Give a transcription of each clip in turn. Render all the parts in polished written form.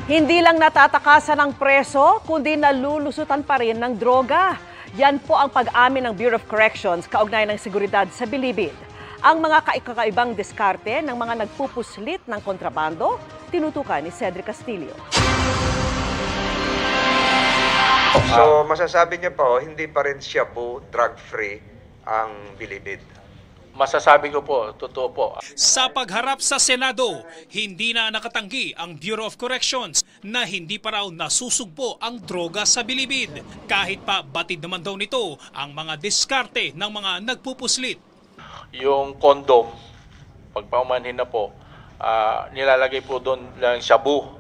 Hindi lang natatakasan ng preso, kundi nalulusutan pa rin ng droga. Yan po ang pag-amin ng Bureau of Corrections kaugnay ng seguridad sa Bilibid. Ang mga kakaibang diskarte ng mga nagpupuslit ng kontrabando, tinutukan ni Cedric Castillo. So masasabi niya po, hindi pa rin shabu, drug-free ang Bilibid. Masasabi ko po, totoo po. Sa pagharap sa Senado, hindi na nakatanggi ang Bureau of Corrections na hindi pa raw nasusugpo ang droga sa Bilibid. Kahit pa batid naman daw nito ang mga diskarte ng mga nagpupuslit. Yung condom, pag paumanhin na po, nilalagay po doon lang shabu.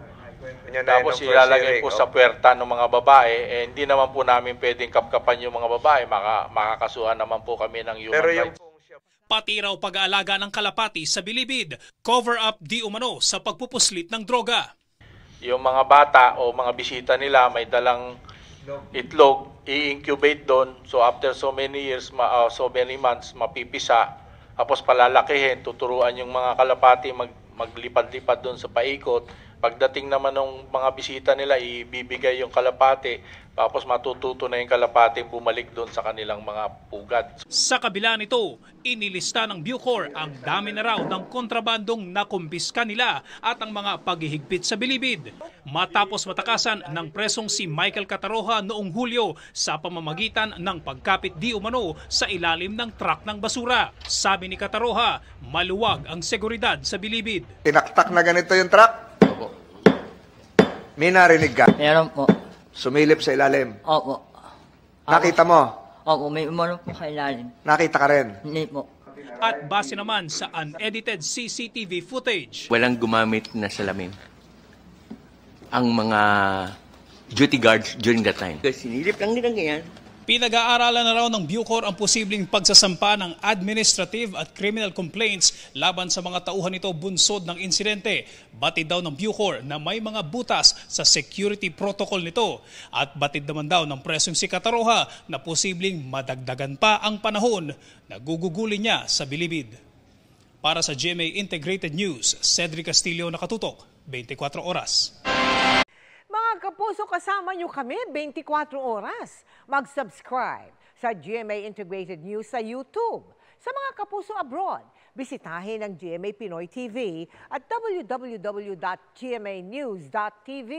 Tapos ilalagay po sa puwerta ng mga babae. Hindi naman po namin pwedeng kapkapan yung mga babae. Makakasuhan naman po kami ng human rights. Pati raw pag-aalaga ng kalapati sa Bilibid, cover up di umano sa pagpupuslit ng droga. Yung mga bata o mga bisita nila may dalang itlog, i-incubate doon. So after so many years, so many months, mapipisa. Tapos palalakihin, tuturuan yung mga kalapati maglipad-lipad doon sa paikot. Pagdating naman ng mga bisita nila, ibibigay yung kalapati. Tapos matututo na yung kalapati bumalik doon sa kanilang mga pugad. Sa kabila nito, inilista ng Bucor ang dami na raw ng kontrabandong nakumpiska nila at ang mga paghihigpit sa Bilibid. Matapos matakasan ng presong si Michael Cataroha noong Hulyo sa pamamagitan ng pagkapit di umano sa ilalim ng truck ng basura. Sabi ni Cataroha, maluwag ang seguridad sa Bilibid. Tinaktak na ganito yung truck? Opo. May narinig ka? Meron po. Sumilip sa ilalim? Opo. Nakita mo? Opo, may umano po sa ilalim. Nakita ka rin? Hindi po. At base naman sa unedited CCTV footage, walang gumamit na salamin ang mga duty guards during that time. Kasi sinilip lang nila ganyan. pinag-aaralan na raw ng Bucor ang posibleng pagsasampa ng administrative at criminal complaints laban sa mga tauhan nito bunsod ng insidente. Batid daw ng Bucor na may mga butas sa security protocol nito. At batid naman daw ng presong si Cataroha na posibleng madagdagan pa ang panahon na gugugulin niya sa Bilibid. Para sa GMA Integrated News, Cedric Castillo, nakatutok, 24 oras. Mga kapuso, kasama niyo kami 24 oras. Mag-subscribe sa GMA Integrated News sa YouTube. Sa mga kapuso abroad, bisitahin ang GMA Pinoy TV at www.gmanews.tv.